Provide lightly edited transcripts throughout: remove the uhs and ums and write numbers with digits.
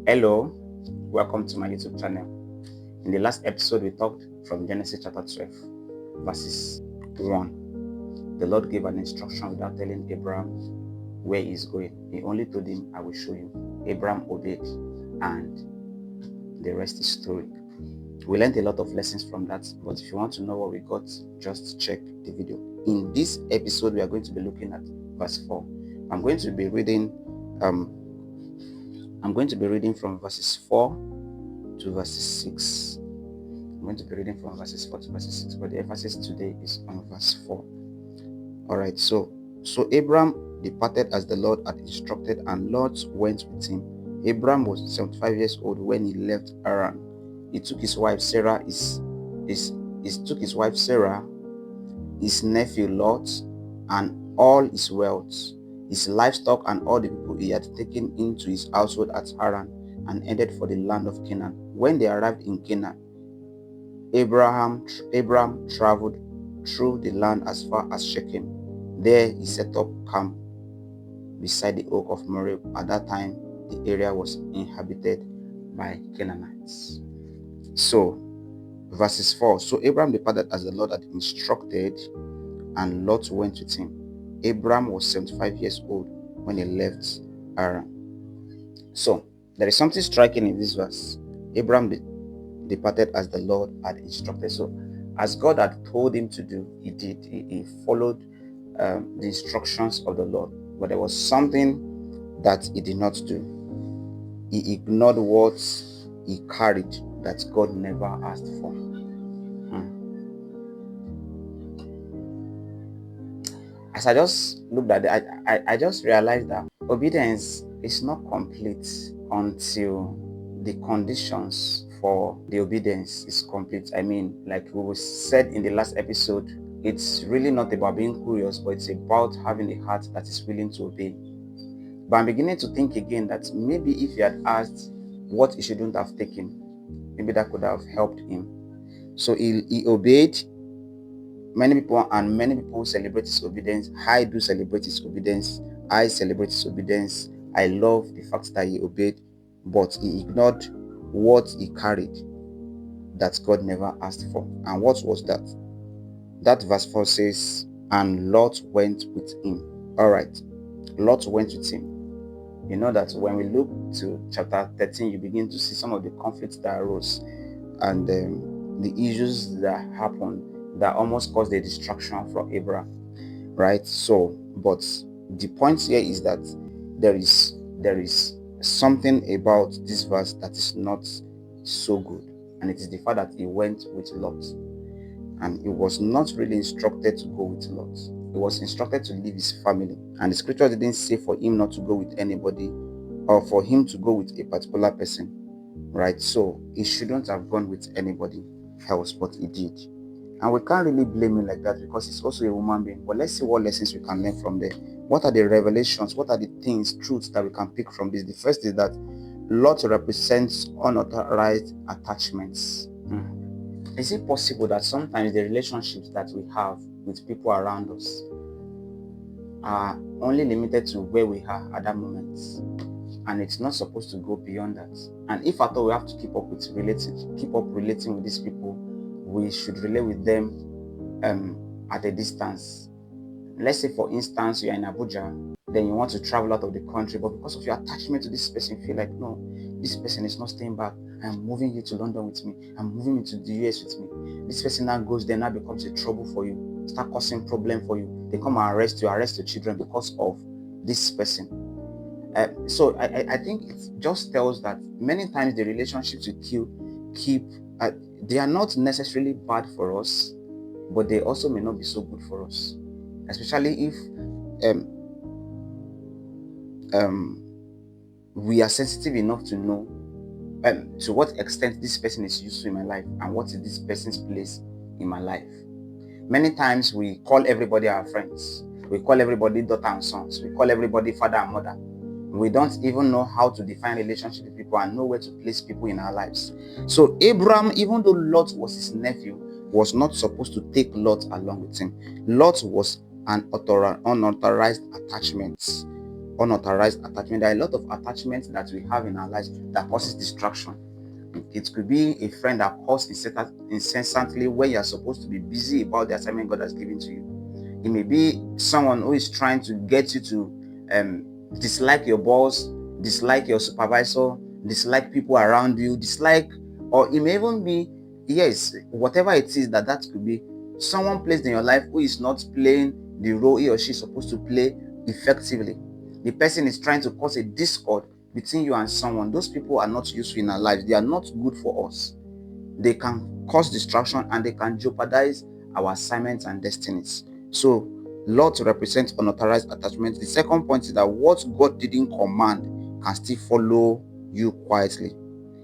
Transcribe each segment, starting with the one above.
Hello, welcome to my YouTube channel. In the last episode, we talked from Genesis chapter 12, verses 1. The Lord gave an instruction without telling Abraham where he's going. He only told him, I will show you. Abraham obeyed, and the rest is story. We learned a lot of lessons from that, but if you want to know what we got, just check the video. In this episode, we are going to be looking at verse 4. I'm going to be reading from verses 4 to verses 6. I'm going to be reading from verses 4 to verses 6, but the emphasis today is on verse 4. Alright, so Abraham departed as the Lord had instructed, and Lot went with him. Abraham was 75 years old when he left Haran. He took his wife Sarah, his nephew Lot, and all his wealth, his livestock, and all the people he had taken into his household at Haran, and headed for the land of Canaan. When they arrived in Canaan, Abraham traveled through the land as far as Shechem. There he set up camp beside the oak of Moreh. At that time, the area was inhabited by Canaanites. So, verses 4. So Abraham departed as the Lord had instructed, and Lot went with him. Abraham was 75 years old when he left Haran. So, there is something striking in this verse. Abraham departed as the Lord had instructed. So, as God had told him to do, he did. He followed the instructions of the Lord. But there was something that he did not do. He ignored what he carried that God never asked for. As I just looked at it, I just realized that obedience is not complete until the conditions for the obedience is complete. I mean, like we said in the last episode, it's really not about being curious, but it's about having a heart that is willing to obey. But I'm beginning to think again that maybe if he had asked what he shouldn't have taken, maybe that could have helped him. So he obeyed. Many people celebrate his obedience. I do celebrate his obedience. I celebrate his obedience. I love the fact that he obeyed, but he ignored what he carried that God never asked for. And what was that? That verse 4 says, and Lot went with him. All right, Lot went with him. You know that when we look to chapter 13, you begin to see some of the conflicts that arose and the issues that happened that almost caused the destruction from Abraham, right? So, but the point here is that there is something about this verse that is not so good, and it is the fact that he went with Lot, and he was not really instructed to go with Lot. He was instructed to leave his family, and the scripture didn't say for him not to go with anybody or for him to go with a particular person, right? So he shouldn't have gone with anybody else, but he did. And we can't really blame him like that because he's also a human being. But let's see what lessons we can learn from there. What are the revelations? What are the things, truths that we can pick from this? The first is that Lot represents unauthorized attachments. Is it possible that sometimes the relationships that we have with people around us are only limited to where we are at that moment, and it's not supposed to go beyond that? And if at all we have to keep up relating with these people, we should relate with them at a distance. Let's say, for instance, you are in Abuja, then you want to travel out of the country, but because of your attachment to this person, you feel like, no, this person is not staying back. I'm moving you to London with me. I'm moving you to the US with me. This person now goes there, now becomes a trouble for you, start causing problem for you. They come and arrest your children because of this person. So I think it just tells that many times the relationships we keep, they are not necessarily bad for us, but they also may not be so good for us, especially if we are sensitive enough to know to what extent this person is useful in my life and what is this person's place in my life. Many times we call everybody our friends. We call everybody daughter and sons. We call everybody father and mother. We don't even know how to define relationship with people and know where to place people in our lives. So Abraham, even though Lot was his nephew, was not supposed to take Lot along with him. Lot was an unauthorized attachment. unauthorized attachment. There are a lot of attachments that we have in our lives that causes distraction. It could be a friend that calls incessantly when you're supposed to be busy about the assignment God has given to you. It may be someone who is trying to get you to dislike your boss, dislike your supervisor, dislike people around you, or it may even be, yes, whatever it is that could be, someone placed in your life who is not playing the role he or she is supposed to play effectively. The person is trying to cause a discord between you and someone. Those people are not useful in our lives. They are not good for us. They can cause distraction and they can jeopardize our assignments and destinies. So, Lot represents unauthorized attachment. The second point is that what God didn't command can still follow you quietly.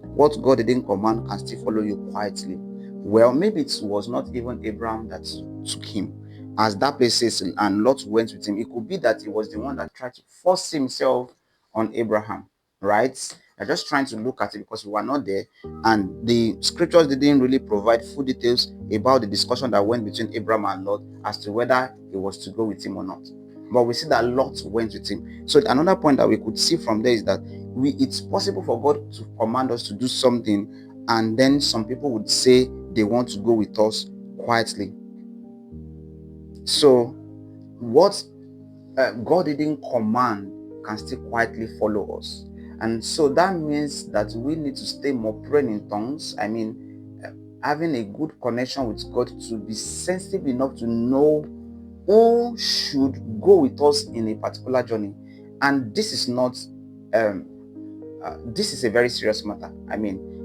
What God didn't command can still follow you quietly. Well, maybe it was not even Abraham that took him. As that place says, and Lot went with him. It could be that he was the one that tried to force himself on Abraham, right? I'm just trying to look at it because we were not there, and the scriptures didn't really provide full details about the discussion that went between Abraham and Lot as to whether he was to go with him or not. But we see that Lot went with him. So another point that we could see from there is that it's possible for God to command us to do something, and then some people would say they want to go with us quietly. So what God didn't command can still quietly follow us. And so that means that we need to stay more praying in tongues. Having a good connection with God, to be sensitive enough to know who should go with us in a particular journey. And this is not this is a very serious matter.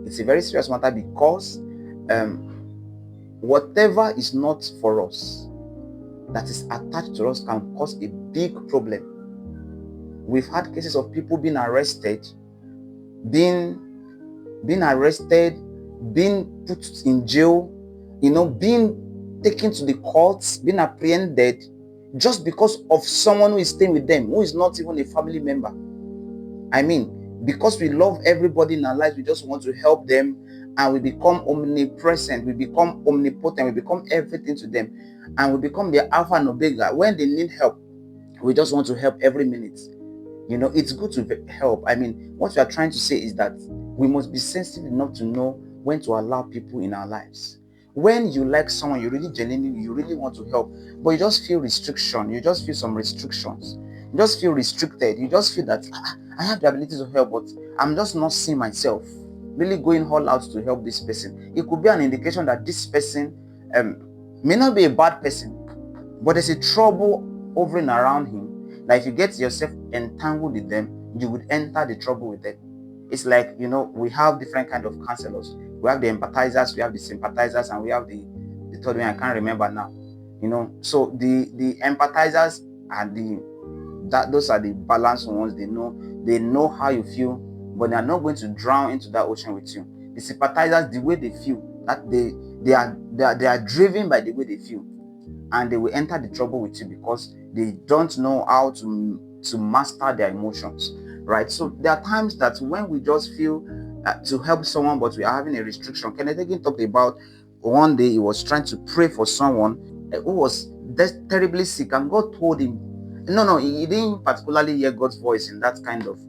It's a very serious matter because whatever is not for us that is attached to us can cause a big problem. We've had cases of people being arrested, being put in jail, being taken to the courts, being apprehended, just because of someone who is staying with them, who is not even a family member. Because we love everybody in our lives, we just want to help them, and we become omnipresent, we become omnipotent, we become everything to them, and we become their alpha and omega. When they need help, we just want to help every minute. It's good to help. What we are trying to say is that we must be sensitive enough to know when to allow people in our lives. When you like someone, you really want to help, but you just feel restriction, you just feel some restrictions, you just feel restricted, you just feel that I have the ability to help, but I'm just not seeing myself really going all out to help this person. It could be an indication that this person may not be a bad person, but there's a trouble hovering around him, that if you get yourself entangled with them, you would enter the trouble with them. It's like, we have different kind of counselors. We have the empathizers, we have the sympathizers, and we have the third one I can't remember now. So the empathizers are those are the balanced ones. They know how you feel, but they are not going to drown into that ocean with you. The sympathizers, the way they feel, that they are driven by the way they feel, and they will enter the trouble with you because they don't know how to master their emotions, right? So there are times that when we just feel to help someone, but we are having a restriction. Kenneth Hagin talked about one day he was trying to pray for someone who was terribly sick, and God told him, no, he didn't particularly hear God's voice in that kind of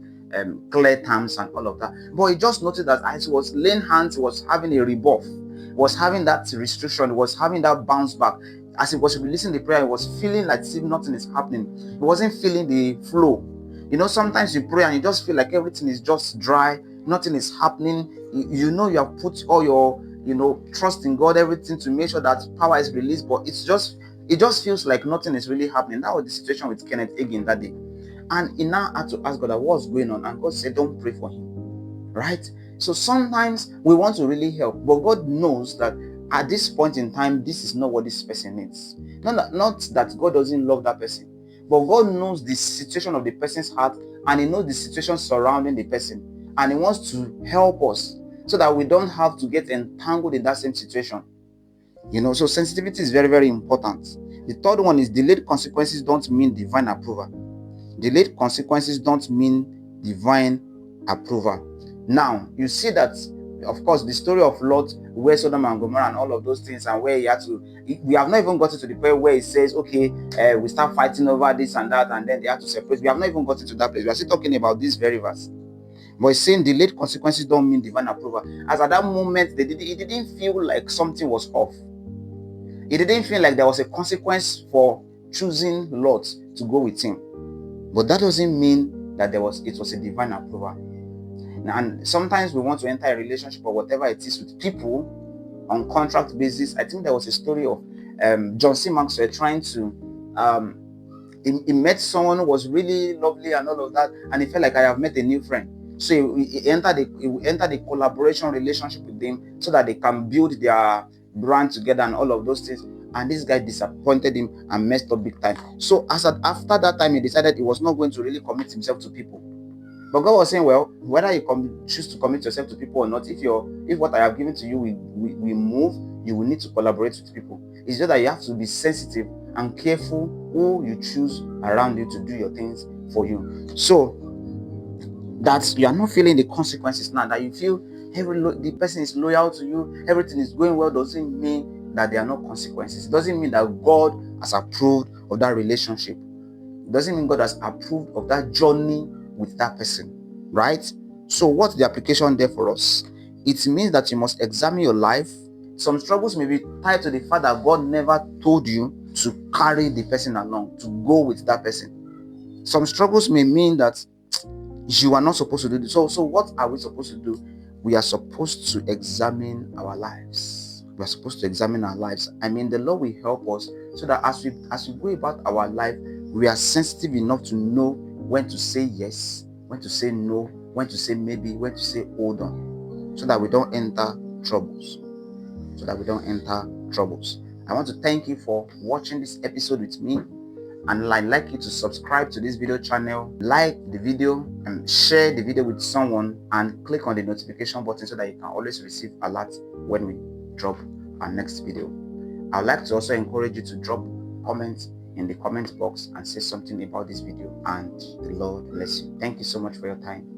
clear terms and all of that, but he just noticed that as he was laying hands, he was having a rebuff, was having that restriction, was having that bounce back. As he was releasing the prayer, he was feeling like if nothing is happening. He wasn't feeling the flow. Sometimes you pray and you just feel like everything is just dry, nothing is happening. You have put all your trust in God, everything, to make sure that power is released, but it just feels like nothing is really happening. That was the situation with Kenneth Hagin that day. And he now had to ask God what's going on, and God said, don't pray for him, right? So sometimes we want to really help, but God knows that at this point in time, this is not what this person needs. Not that God doesn't love that person, but God knows the situation of the person's heart, and He knows the situation surrounding the person, and He wants to help us so that we don't have to get entangled in that same situation. So sensitivity is very, very important. The third one is delayed consequences don't mean divine approval. Delayed consequences don't mean divine approval. Now, you see that Of course, the story of Lot, where Sodom and Gomorrah and all of those things, and where he had to, we have not even gotten to the point where he says, okay, we start fighting over this and that, and then they have to separate. We have not even gotten to that place. We are still talking about this very verse. But he's saying delayed consequences don't mean divine approval. As at that moment, it didn't feel like something was off. It didn't feel like there was a consequence for choosing Lot to go with him. But that doesn't mean that it was a divine approval. And sometimes we want to enter a relationship or whatever it is with people on contract basis. I think there was a story of John C. Maxwell trying to he met someone who was really lovely and all of that, and he felt like I have met a new friend. So he entered a collaboration relationship with them so that they can build their brand together and all of those things. And this guy disappointed him and messed up big time. So after that time, he decided he was not going to really commit himself to people. But God was saying, well, whether you choose to commit yourself to people or not, if what I have given to you we move, you will need to collaborate with people. It's just that you have to be sensitive and careful who you choose around you to do your things for you. So that you are not feeling the consequences now, that you feel the person is loyal to you, everything is going well, doesn't mean that there are no consequences. It doesn't mean that God has approved of that relationship. It doesn't mean God has approved of that journey with that person, right? So what's the application there for us? It means that you must examine your life. Some struggles may be tied to the fact that God never told you to carry the person along, to go with that person. Some struggles may mean that you are not supposed to do this. So what are we supposed to do? We are supposed to examine our lives. We are supposed to examine our lives. I mean, the Lord will help us so that as we go about our life, we are sensitive enough to know when to say yes, when to say no, when to say maybe, when to say hold on, so that we don't enter troubles. I want to thank you for watching this episode with me, and I'd like you to subscribe to this video channel, like the video and share the video with someone, and click on the notification button so that you can always receive alerts when we drop our next video. I'd like to also encourage you to drop comments in the comment box and say something about this video, and the Lord bless you. Thank you so much for your time.